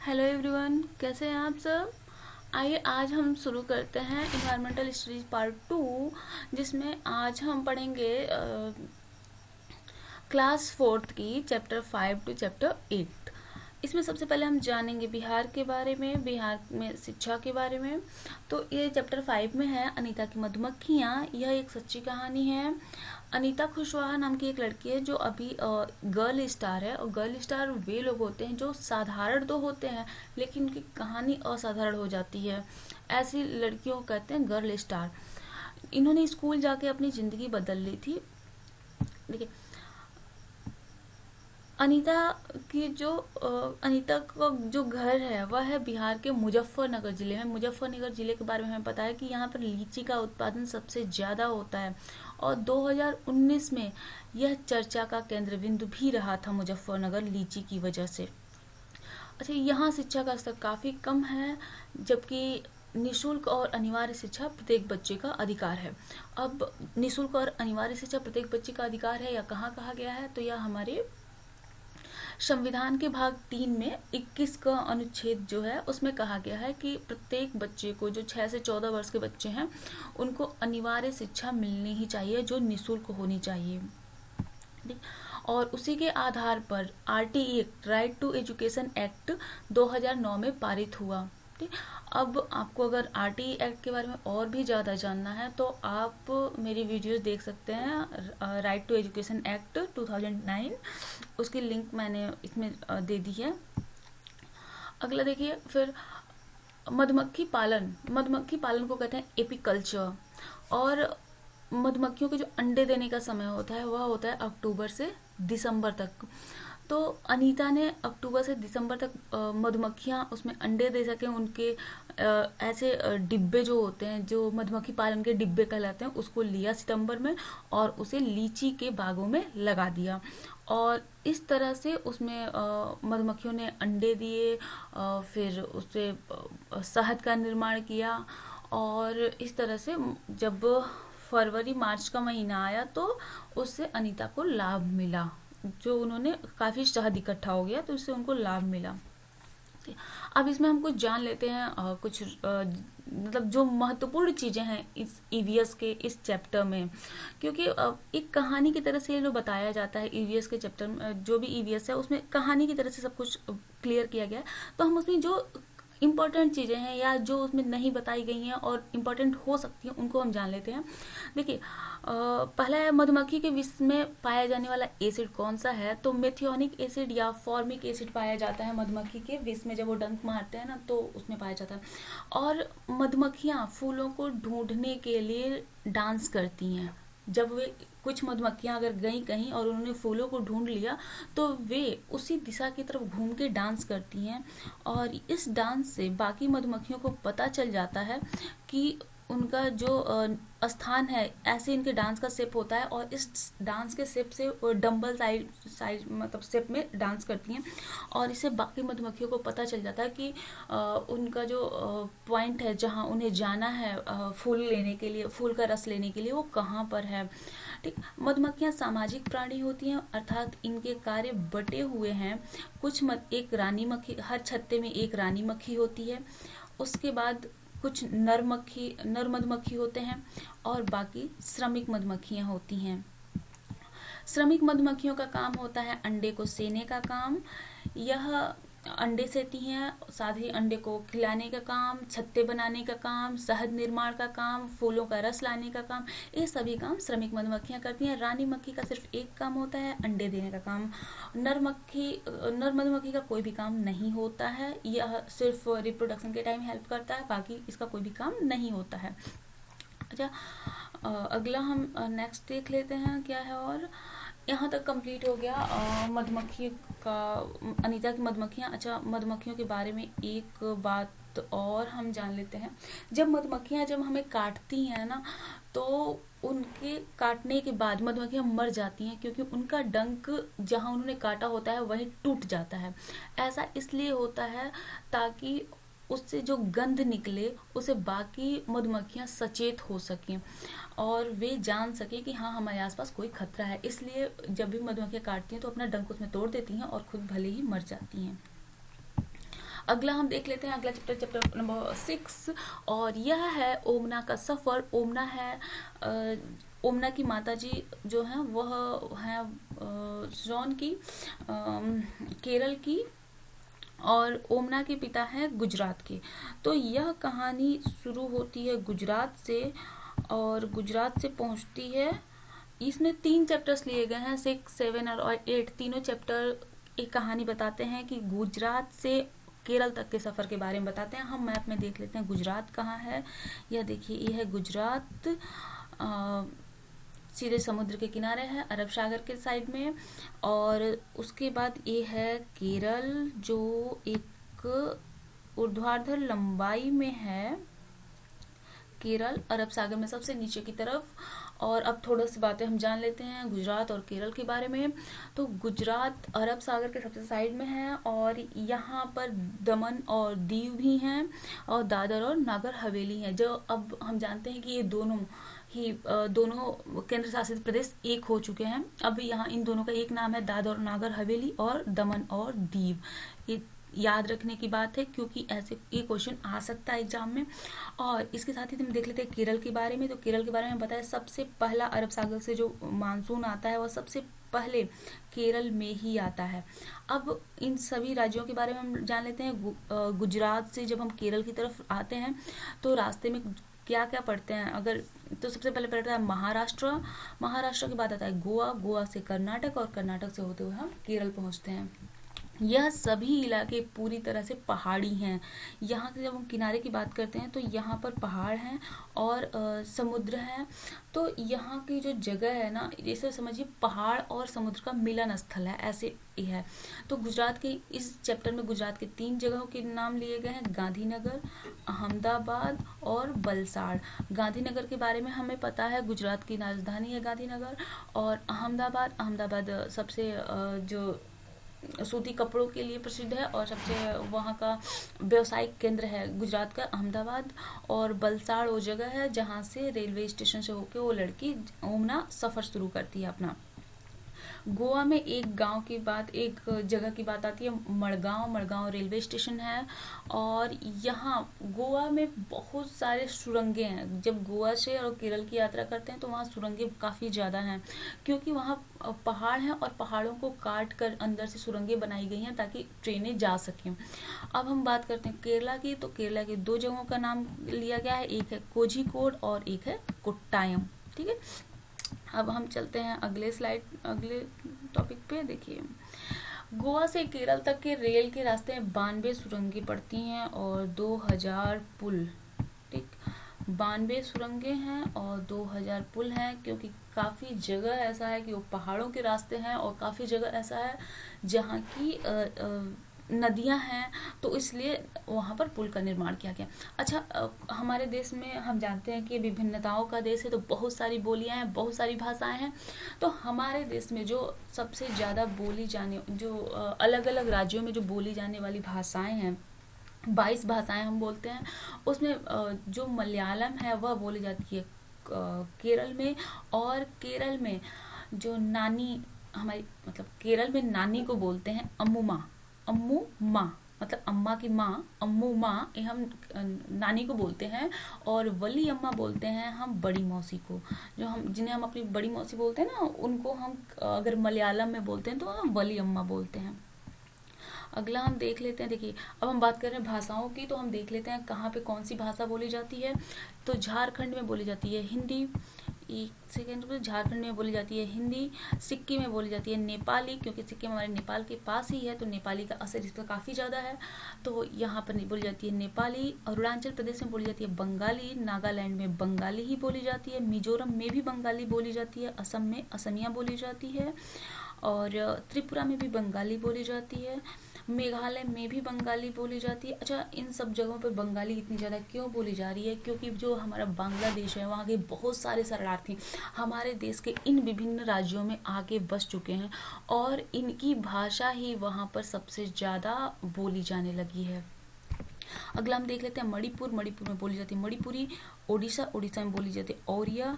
Hello everyone, कैसे हैं आप सब। आइए आज हम शुरू करते हैं इन्वायरमेंटल स्टडीज पार्ट 2, जिसमें आज हम पढ़ेंगे क्लास फोर्थ की चैप्टर 5 टू चैप्टर 8। इसमें सबसे पहले हम जानेंगे बिहार के बारे में, बिहार में शिक्षा के बारे में। तो ये चैप्टर 5 में है अनीता की मधुमक्खियाँ। यह एक सच्ची कहानी है। अनीता खुशवाहा नाम की एक लड़की है जो अभी गर्ल स्टार है। और गर्ल स्टार वे लोग होते हैं जो साधारण तो होते हैं लेकिन उनकी कहानी असाधारण हो जाती है। ऐसी लड़कियों को कहते हैं गर्ल स्टार। इन्होंने स्कूल जाके अपनी ज़िंदगी बदल ली थी। देखिए, अनीता अनीता का जो घर है वह है बिहार के मुजफ्फरनगर जिले में। मुजफ्फरनगर जिले के बारे में हमें पता है कि यहाँ पर लीची का उत्पादन सबसे ज़्यादा होता है और 2019 में यह चर्चा का केंद्र बिंदु भी रहा था मुजफ्फरनगर लीची की वजह से। अच्छा, यहाँ शिक्षा का स्तर काफ़ी कम है, जबकि निशुल्क और अनिवार्य शिक्षा प्रत्येक बच्चे का अधिकार है। अब निशुल्क और अनिवार्य शिक्षा प्रत्येक बच्चे का अधिकार है या कहाँ कहा गया है, तो यह हमारे संविधान के भाग 3 में 21 का अनुच्छेद जो है उसमें कहा गया है कि प्रत्येक बच्चे को, जो 6 से 14 वर्ष के बच्चे हैं, उनको अनिवार्य शिक्षा मिलनी ही चाहिए जो निशुल्क होनी चाहिए। और उसी के आधार पर RTE act, right to education act 2009 में पारित हुआ। ठीक, अब आपको अगर आरटीई एक्ट के बारे में और भी ज़्यादा जानना है तो आप मेरी वीडियोस देख सकते हैं। राइट टू एजुकेशन एक्ट 2009, उसकी लिंक मैंने इसमें दे दी है। अगला देखिए, फिर मधुमक्खी पालन को कहते हैं एपीकल्चर। और मधुमक्खियों के जो अंडे देने का समय होता है वह होता है अक्टूबर से दिसंबर तक। तो अनीता ने अक्टूबर से दिसंबर तक मधुमक्खियाँ उसमें अंडे दे सकें, उनके ऐसे डिब्बे जो होते हैं, जो मधुमक्खी पालन के डिब्बे कहलाते हैं, उसको लिया सितंबर में और उसे लीची के बागों में लगा दिया। और इस तरह से उसमें मधुमक्खियों ने अंडे दिए, फिर उससे शहद का निर्माण किया। और इस तरह से जब फरवरी मार्च का महीना आया तो उससे अनीता को लाभ मिला। जो उन्होंने काफ़ी शहद इकट्ठा हो गया तो इससे उनको लाभ मिला। अब इसमें हम कुछ जान लेते हैं, कुछ मतलब जो महत्वपूर्ण चीज़ें हैं इस ईवीएस के इस चैप्टर में, क्योंकि एक कहानी की तरह से ये जो बताया जाता है ईवीएस के चैप्टर में, जो भी ईवीएस है उसमें कहानी की तरह से सब कुछ क्लियर किया गया है। तो हम उसमें जो इम्पॉर्टेंट चीज़ें हैं या जो उसमें नहीं बताई गई हैं और इम्पॉर्टेंट हो सकती हैं उनको हम जान लेते हैं। देखिए, पहला है मधुमक्खी के विष में पाया जाने वाला एसिड कौन सा है, तो मेथियोनिक एसिड या फॉर्मिक एसिड पाया जाता है मधुमक्खी के विष में। जब वो डंक मारते हैं ना तो उसमें पाया जाता है। और मधुमक्खियाँ फूलों को ढूंढने के लिए डांस करती हैं। जब वे कुछ मधुमक्खियाँ अगर गई कहीं और उन्होंने फूलों को ढूंढ लिया तो वे उसी दिशा की तरफ घूम के डांस करती हैं। और इस डांस से बाकी मधुमक्खियों को पता चल जाता है कि उनका जो स्थान है, ऐसे इनके डांस का शेप होता है। और इस डांस के शेप से वो डम्बल साइज मतलब शेप में डांस करती हैं। और इससे बाकी मधुमक्खियों को पता चल जाता है कि उनका जो पॉइंट है जहाँ उन्हें जाना है फूल लेने के लिए, फूल का रस लेने के लिए, वो कहाँ पर है। ठीक, मधुमक्खियाँ सामाजिक प्राणी होती हैं, अर्थात इनके कार्य बटे हुए हैं। एक रानी मक्खी, हर छत्ते में एक रानी मक्खी होती है। उसके बाद कुछ नर मधुमक्खी होते हैं और बाकी श्रमिक मधुमक्खियाँ होती हैं। श्रमिक मधुमक्खियों का काम होता है अंडे को सेने का काम। यह अंडे सेती हैं, साथ ही अंडे को खिलाने का काम, छत्ते बनाने का काम, शहद निर्माण का काम, फूलों का रस लाने का काम, ये सभी काम श्रमिक मधुमक्खियां करती हैं। रानी मक्खी का सिर्फ एक काम होता है, अंडे देने का काम। नर मधुमक्खी का कोई भी काम नहीं होता है, यह सिर्फ रिप्रोडक्शन के टाइम हेल्प करता है, बाकी इसका कोई भी काम नहीं होता है। अच्छा, अगला हम नेक्स्ट देख लेते हैं क्या है। और यहाँ तक कंप्लीट हो गया मधुमक्खी का, अनीता की मधुमक्खियाँ। अच्छा, मधुमक्खियों के बारे में एक बात और हम जान लेते हैं। जब हमें काटती हैं ना तो उनके काटने के बाद मधुमक्खियाँ मर जाती हैं, क्योंकि उनका डंक जहाँ उन्होंने काटा होता है वहीं टूट जाता है। ऐसा इसलिए होता है ताकि उससे जो गंध निकले उसे बाकी मधुमक्खियाँ सचेत हो सकें और वे जान सकें कि हाँ, हमारे आसपास कोई खतरा है। इसलिए जब भी मधुमक्खियाँ काटती हैं तो अपना डंक उसमें तोड़ देती हैं और खुद भले ही मर जाती हैं। अगला हम देख लेते हैं, अगला चैप्टर, चैप्टर नंबर 6, और यह है ओमना का सफ़र। ओमना है ओमना की माता जी जो हैं वह हैं जॉन की केरल की, और ओमना के पिता हैं गुजरात के। तो यह कहानी शुरू होती है गुजरात से, और गुजरात से पहुंचती है, इसमें 3 चैप्टर्स लिए गए हैं, 6, 7 और 8। तीनों चैप्टर एक कहानी बताते हैं कि गुजरात से केरल तक के सफ़र के बारे में बताते हैं। हम मैप में देख लेते हैं गुजरात कहाँ है। यह देखिए, ये है गुजरात, सीधे समुद्र के किनारे है, अरब सागर के साइड में। और उसके बाद ये है केरल, जो एक ऊर्ध्वाधर लंबाई में है। केरल अरब सागर में सबसे नीचे की तरफ। और अब थोड़ा सी बातें हम जान लेते हैं गुजरात और केरल के बारे में। तो गुजरात अरब सागर के सबसे साइड में है, और यहाँ पर दमन और दीव भी हैं, और दादर और नागर हवेली हैं, जो अब हम जानते हैं कि ये दोनों केंद्र शासित प्रदेश एक हो चुके हैं। अब यहाँ इन दोनों का एक नाम है, दादर और नागर हवेली और दमन और दीव। ये याद रखने की बात है, क्योंकि ऐसे ये क्वेश्चन आ सकता है एग्जाम में। और इसके साथ ही हम देख लेते हैं केरल के बारे में। तो केरल के बारे में बताया, सबसे पहला अरब सागर से जो मानसून आता है वह सबसे पहले केरल में ही आता है। अब इन सभी राज्यों के बारे में हम जान लेते हैं। गुजरात से जब हम केरल की तरफ आते हैं तो रास्ते में क्या क्या पढ़ते हैं, अगर तो सबसे पहले पड़ता है महाराष्ट्र। महाराष्ट्र के बाद आता है गोवा, गोवा से कर्नाटक, और कर्नाटक से होते हुए हम केरल पहुंचते हैं। यह सभी इलाके पूरी तरह से पहाड़ी हैं। यहाँ के जब हम किनारे की बात करते हैं तो यहाँ पर पहाड़ हैं और समुद्र है। तो यहाँ की जो जगह है ना, जैसे समझिए पहाड़ और समुद्र का मिलन स्थल है, ऐसे ही है। तो गुजरात के इस चैप्टर में गुजरात के 3 जगहों के नाम लिए गए हैं, गांधीनगर, अहमदाबाद और वलसाड़। गांधीनगर के बारे में हमें पता है, गुजरात की राजधानी है गांधीनगर। और अहमदाबाद सबसे जो सूती कपड़ों के लिए प्रसिद्ध है, और सबसे वहाँ का व्यवसायिक केंद्र है गुजरात का अहमदाबाद। और वलसाड़ वो जगह है जहाँ से रेलवे स्टेशन से होके वो लड़की ओमना सफ़र शुरू करती है अपना। गोवा में एक गांव की बात, एक जगह की बात आती है, मड़गांव रेलवे स्टेशन है। और यहाँ गोवा में बहुत सारे सुरंगें हैं। जब गोवा से और केरल की यात्रा करते हैं तो वहाँ सुरंगें काफ़ी ज़्यादा हैं, क्योंकि वहाँ पहाड़ हैं और पहाड़ों को काट कर अंदर से सुरंगें बनाई गई हैं ताकि ट्रेनें जा सकें। अब हम बात करते हैं केरला की। तो केरला की 2 जगहों का नाम लिया गया है, एक है कोझिकोड और एक है कोट्टायम। ठीक है, अब हम चलते हैं अगले टॉपिक पे। देखिए, गोवा से केरल तक के रेल के रास्ते में 92 सुरंगें पड़ती हैं और 2000 पुल। ठीक, 92 सुरंगें हैं और 2000 पुल हैं, क्योंकि काफ़ी जगह ऐसा है कि वो पहाड़ों के रास्ते हैं, और काफ़ी जगह ऐसा है जहाँ की नदियां हैं, तो इसलिए वहाँ पर पुल का निर्माण किया गया। अच्छा, हमारे देश में हम जानते हैं कि विभिन्नताओं का देश है, तो बहुत सारी बोलियां हैं, बहुत सारी भाषाएं हैं। तो हमारे देश में जो सबसे ज़्यादा बोली जाने, जो अलग अलग राज्यों में जो बोली जाने वाली भाषाएं हैं, 22 भाषाएं हम बोलते हैं, उसमें जो मलयालम है वह बोली जाती है केरल में। और केरल में जो नानी हमारी, मतलब केरल में नानी को बोलते हैं अम्मू माँ, मतलब अम्मा की माँ, अम्मू माँ, ये हम नानी को बोलते हैं। और वली अम्मा बोलते हैं हम बड़ी मौसी को, जो हम जिन्हें हम अपनी बड़ी मौसी बोलते हैं ना, उनको हम अगर मलयालम में बोलते हैं तो हम वली अम्मा बोलते हैं। अगला हम देख लेते हैं। देखिए, अब हम बात कर रहे हैं भाषाओं की, तो हम देख लेते हैं कहाँ पे कौन सी भाषा बोली जाती है। तो झारखंड में बोली जाती है हिंदी, एक सेकेंड में, झारखंड में बोली जाती है हिंदी। सिक्किम में बोली जाती है नेपाली, क्योंकि सिक्किम हमारे नेपाल के पास ही है, तो नेपाली का असर इसका काफ़ी ज़्यादा है, तो यहाँ पर बोली जाती है नेपाली। अरुणाचल प्रदेश में बोली जाती है बंगाली, नागालैंड में बंगाली ही बोली जाती है, मिजोरम में भी बंगाली बोली जाती है, असम में असमिया बोली जाती है, और त्रिपुरा में भी बंगाली बोली जाती है, मेघालय में भी बंगाली बोली जाती है। अच्छा, इन सब जगहों पे बंगाली इतनी ज़्यादा क्यों बोली जा रही है? क्योंकि जो हमारा बांग्लादेश है, वहाँ के बहुत सारे शरणार्थी हमारे देश के इन विभिन्न राज्यों में आके बस चुके हैं, और इनकी भाषा ही वहाँ पर सबसे ज़्यादा बोली जाने लगी है। अगला हम देख लेते हैं मणिपुर में बोली जाती है मणिपुरी। ओडिशा में बोली जाती है ओरिया।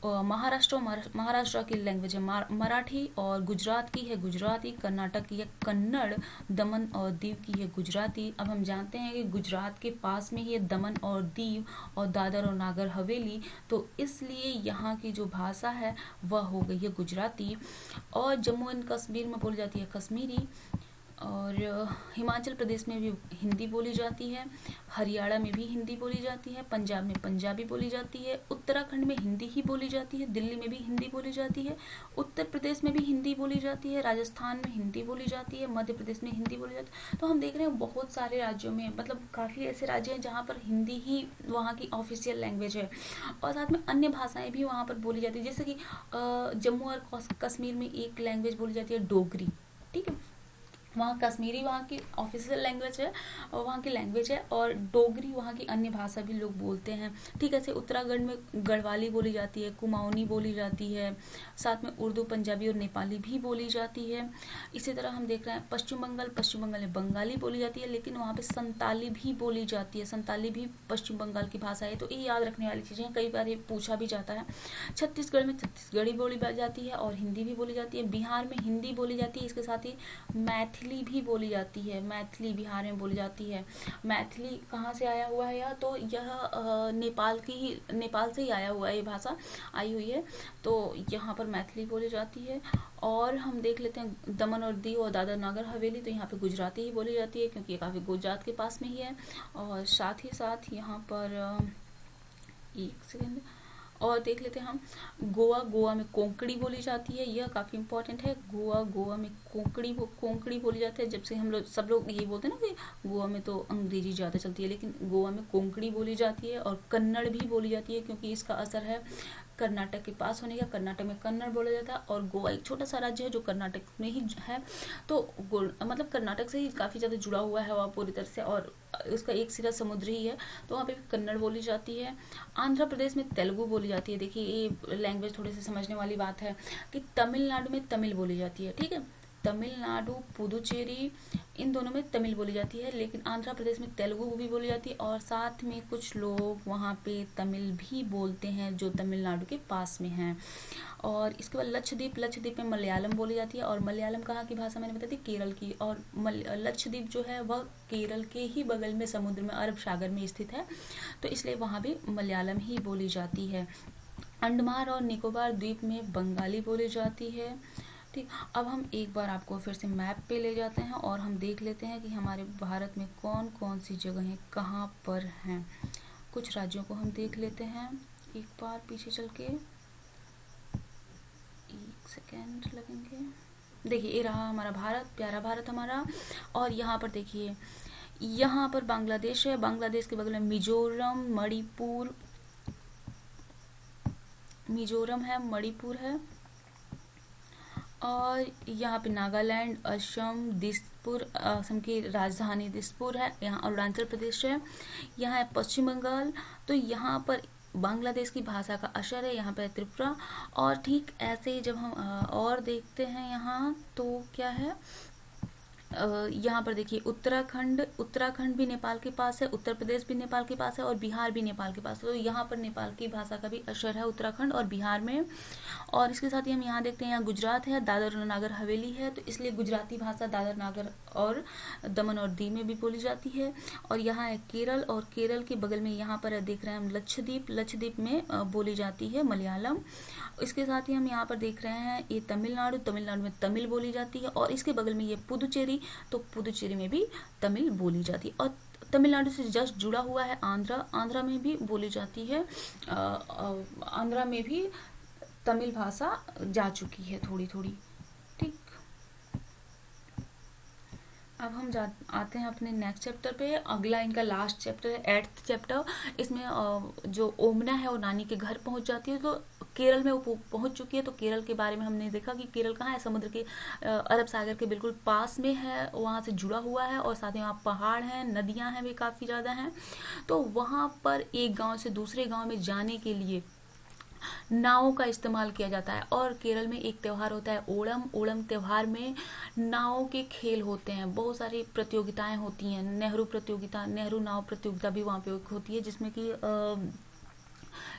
महाराष्ट्र और महाराष्ट्र की लैंग्वेज है मराठी, और गुजरात की है गुजराती, कर्नाटक की है कन्नड़, दमन और दीव की है गुजराती। अब हम जानते हैं कि गुजरात के पास में ही है दमन और दीव और दादर और नागर हवेली, तो इसलिए यहाँ की जो भाषा है वह हो गई है गुजराती। और जम्मू एंड कश्मीर में बोली जाती है कश्मीरी, और हिमाचल प्रदेश में भी हिंदी बोली जाती है, हरियाणा में भी हिंदी बोली जाती है, पंजाब में पंजाबी बोली जाती है, उत्तराखंड में हिंदी ही बोली जाती है, दिल्ली में भी हिंदी बोली जाती है, उत्तर प्रदेश में भी हिंदी बोली जाती है, राजस्थान में हिंदी बोली जाती है, मध्य प्रदेश में हिंदी बोली जाती है। तो हम देख रहे हैं बहुत सारे राज्यों में, मतलब काफ़ी ऐसे राज्य हैं जहाँ पर हिंदी ही वहाँ की ऑफिशियल लैंग्वेज है, और साथ में अन्य भाषाएं भी वहाँ पर बोली जाती है। जैसे कि जम्मू और कश्मीर में एक लैंग्वेज बोली जाती है डोगरी, ठीक है, वहाँ कश्मीरी वहाँ की ऑफिशियल लैंग्वेज है और वहाँ की लैंग्वेज है, और डोगरी वहाँ की अन्य भाषा भी लोग बोलते हैं, ठीक है। ऐसे उत्तराखंड में गढ़वाली बोली जाती है, कुमाऊनी बोली जाती है, साथ में उर्दू, पंजाबी और नेपाली भी बोली जाती है। इसी तरह हम देख रहे हैं पश्चिम बंगाल में बंगाली बोली जाती है, लेकिन वहाँ पे संताली भी बोली जाती है, संताली भी पश्चिम बंगाल की भाषा है। तो ये याद रखने वाली चीज़ें, कई बार ये पूछा भी जाता है। छत्तीसगढ़ में छत्तीसगढ़ी बोली जाती है और हिंदी भी बोली जाती है। बिहार में हिंदी बोली जाती है, इसके साथ ही मैथिली भी बोली जाती है, मैथिली बिहार में बोली जाती है। मैथिली कहाँ से आया हुआ है यह, तो यह नेपाल से ही आया हुआ है, ये भाषा आई हुई है, तो यहाँ पर मैथिली बोली जाती है। और हम देख लेते हैं दमन और दीव और दादर नागर हवेली, तो यहाँ पे गुजराती ही बोली जाती है क्योंकि ये काफ़ी गुजरात के पास में ही है। और साथ ही साथ यहाँ पर एक सेकेंड और देख लेते हैं हम गोवा में कोंकणी बोली जाती है, यह काफ़ी इंपॉर्टेंट है। गोवा में कोंकणी बोली जाती है। जब से हम लोग सब लोग ये बोलते हैं ना कि गोवा में तो अंग्रेजी ज़्यादा चलती है, लेकिन गोवा में कोंकणी बोली जाती है। और कन्नड़ भी बोली जाती है क्योंकि इसका असर है कर्नाटक के पास होने का, कर्नाटक में कन्नड़ बोला जाता है। और गोवा एक छोटा सा राज्य है जो कर्नाटक में ही है, तो मतलब कर्नाटक से ही काफ़ी ज़्यादा जुड़ा हुआ है वह पूरी तरह से, और उसका एक सिरा समुद्र ही है, तो वहाँ पे भी कन्नड़ बोली जाती है। आंध्र प्रदेश में तेलुगु बोली जाती है। देखिए ये लैंग्वेज थोड़ी सी समझने वाली बात है कि तमिलनाडु में तमिल बोली जाती है, ठीक है, तमिलनाडु, पुदुचेरी, इन दोनों में तमिल बोली जाती है, लेकिन आंध्र प्रदेश में तेलुगु भी बोली जाती है। और साथ में कुछ लोग वहाँ पे तमिल भी बोलते हैं जो तमिलनाडु के पास में हैं। और इसके बाद लक्षद्वीप में मलयालम बोली जाती है। और मलयालम कहाँ की भाषा, मैंने बताई थी केरल की। और लक्षद्वीप जो है वह केरल के ही बगल में समुद्र में, अरब सागर में स्थित है, तो इसलिए वहाँ भी मलयालम ही बोली जाती है। अंडमान और निकोबार द्वीप में बंगाली बोली जाती है, ठीक। अब हम एक बार आपको फिर से मैप पे ले जाते हैं और हम देख लेते हैं कि हमारे भारत में कौन कौन सी जगहें कहाँ पर हैं। कुछ राज्यों को हम देख लेते हैं एक बार पीछे चल के, एक सेकेंड लगेंगे। देखिए ये रहा हमारा भारत, प्यारा भारत हमारा। और यहाँ पर देखिए, यहाँ पर बांग्लादेश है, बांग्लादेश के बगल में मिजोरम है, मणिपुर है। और यहाँ पे नागालैंड, असम, दिसपुर, असम की राजधानी दिसपुर है। यहाँ अरुणाचल प्रदेश है, यहाँ है पश्चिम बंगाल। तो यहाँ पर बांग्लादेश की भाषा का असर है, यहाँ पे त्रिपुरा। और ठीक ऐसे ही जब हम और देखते हैं यहाँ, तो क्या है, यहाँ पर देखिए उत्तराखंड भी नेपाल के पास है, उत्तर प्रदेश भी नेपाल के पास है, और बिहार भी नेपाल के पास है। तो यहाँ पर नेपाल की भाषा का भी असर है उत्तराखंड और बिहार में। और इसके साथ ही हम यहाँ देखते हैं, यहाँ गुजरात है, दादर और नागर हवेली है, तो इसलिए गुजराती भाषा दादर नागर और दमन और दीव में भी बोली जाती है। और यहाँ है केरल, और केरल के बगल में यहाँ पर देख रहे हैं हम लक्षद्वीप में बोली जाती है मलयालम। इसके साथ ही हम यहाँ पर देख रहे हैं ये तमिलनाडु में तमिल बोली जाती है। और इसके बगल में ये पुदुचेरी, तो पुदुचेरी में भी तमिल बोली जाती है। और तमिलनाडु से जस्ट जुड़ा हुआ है आंध्रा में भी बोली जाती है। आंध्रा में भी तमिल भाषा जा चुकी है थोड़ी थोड़ी, ठीक। अब हम आते हैं अपने नेक्स्ट चैप्टर पे। अगला इनका लास्ट चैप्टर है 8th चैप्टर। इसमें जो ओमना है वो नानी के घर पहुंच जाती है, तो केरल में वो पहुंच चुकी है। तो केरल के बारे में हमने देखा कि केरल कहाँ है, समुद्र के अरब सागर के बिल्कुल पास में है, वहाँ से जुड़ा हुआ है। और साथ ही वहाँ पहाड़ हैं, नदियाँ हैं भी काफ़ी ज़्यादा हैं। तो वहाँ पर एक गाँव से दूसरे गाँव में जाने के लिए नावों का इस्तेमाल किया जाता है। और केरल में एक त्यौहार होता है ओणम त्यौहार में नावों के खेल होते हैं, बहुत सारी प्रतियोगिताएं होती हैं। नेहरू नाव प्रतियोगिता भी वहाँ पे होती है, जिसमें कि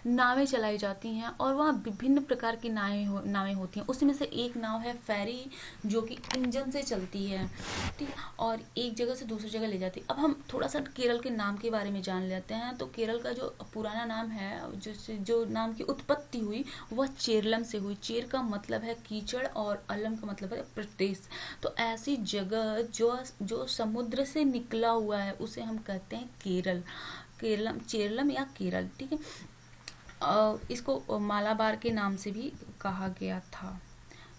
नावें चलाई जाती हैं और वहाँ विभिन्न प्रकार की नावें होती हैं। उसमें से एक नाव है फेरी, जो कि इंजन से चलती है, ठीक, और एक जगह से दूसरी जगह ले जाती है। अब हम थोड़ा सा केरल के नाम के बारे में जान लेते हैं। तो केरल का जो पुराना नाम है, जो नाम की उत्पत्ति हुई, वह चेरलम से हुई। चेर का मतलब है कीचड़ और अलम का मतलब है प्रदेश। तो ऐसी जगह जो समुद्र से निकला हुआ है उसे हम कहते हैं केरल, केरलम, चेरलम या केरल, ठीक है। इसको मालाबार के नाम से भी कहा गया था,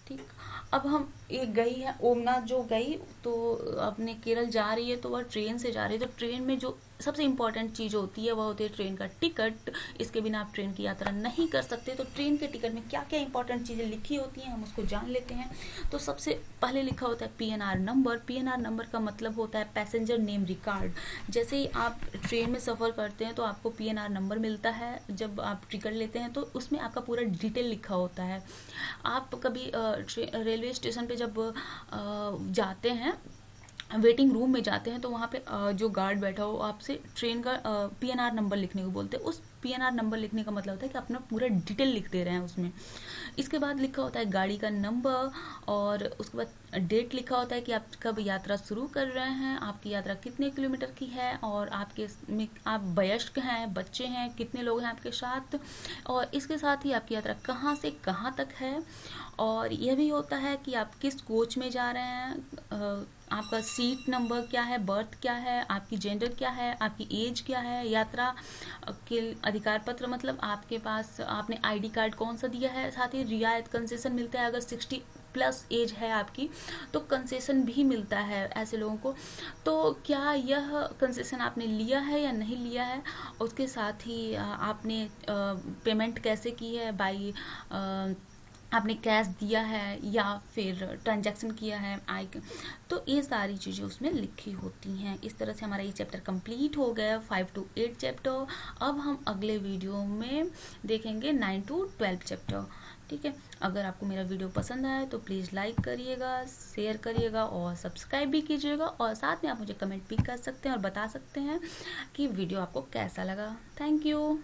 ठीक। अब हम एक गई है ओमनाथ, जो गई तो अपने केरल जा रही है, तो वह ट्रेन से जा रही है। तो ट्रेन में जो सबसे इम्पोर्टेंट चीज़ होती है वह होती है ट्रेन का टिकट। इसके बिना आप ट्रेन की यात्रा नहीं कर सकते। तो ट्रेन के टिकट में क्या क्या इंपॉर्टेंट चीज़ें लिखी होती हैं हम उसको जान लेते हैं। तो सबसे पहले लिखा होता है पीएनआर नंबर। पीएनआर नंबर का मतलब होता है पैसेंजर नेम रिकॉर्ड। जैसे ही आप ट्रेन में सफ़र करते हैं तो आपको पीएनआर नंबर मिलता है। जब आप टिकट लेते हैं तो उसमें आपका पूरा डिटेल लिखा होता है। आप कभी रेलवे स्टेशन पे जब जाते हैं, वेटिंग रूम में जाते हैं, तो वहाँ पे जो गार्ड बैठा हो आपसे ट्रेन का पीएनआर नंबर लिखने को बोलते हैं। उस पीएनआर नंबर लिखने का मतलब होता है कि अपना पूरा डिटेल लिख दे रहे हैं उसमें। इसके बाद लिखा होता है गाड़ी का नंबर, और उसके बाद डेट लिखा होता है कि आप कब यात्रा शुरू कर रहे हैं, आपकी यात्रा कितने किलोमीटर की है, और आपके में आप वयस्क हैं, बच्चे हैं, कितने लोग हैं आपके साथ, और इसके साथ ही आपकी यात्रा कहाँ से कहाँ तक है। और यह भी होता है कि आप किस कोच में जा रहे हैं, आपका सीट नंबर क्या है, बर्थ क्या है, आपकी जेंडर क्या है, आपकी एज क्या है, यात्रा के अधिकार पत्र मतलब आपके पास आपने आईडी कार्ड कौन सा दिया है। साथ ही रियायत कंसेशन मिलता है, अगर 60 प्लस एज है आपकी तो कंसेशन भी मिलता है ऐसे लोगों को। तो क्या यह कंसेशन आपने लिया है या नहीं लिया है, उसके साथ ही आपने पेमेंट कैसे की है, बाई आपने कैश दिया है या फिर ट्रांजैक्शन किया है तो ये सारी चीज़ें उसमें लिखी होती हैं। इस तरह से हमारा ये चैप्टर कंप्लीट हो गया, 5 to 8 चैप्टर। अब हम अगले वीडियो में देखेंगे 9 to 12 चैप्टर, ठीक है। अगर आपको मेरा वीडियो पसंद आया तो प्लीज़ लाइक करिएगा, शेयर करिएगा और सब्सक्राइब भी कीजिएगा, और साथ में आप मुझे कमेंट भी कर सकते हैं और बता सकते हैं कि वीडियो आपको कैसा लगा। Thank you.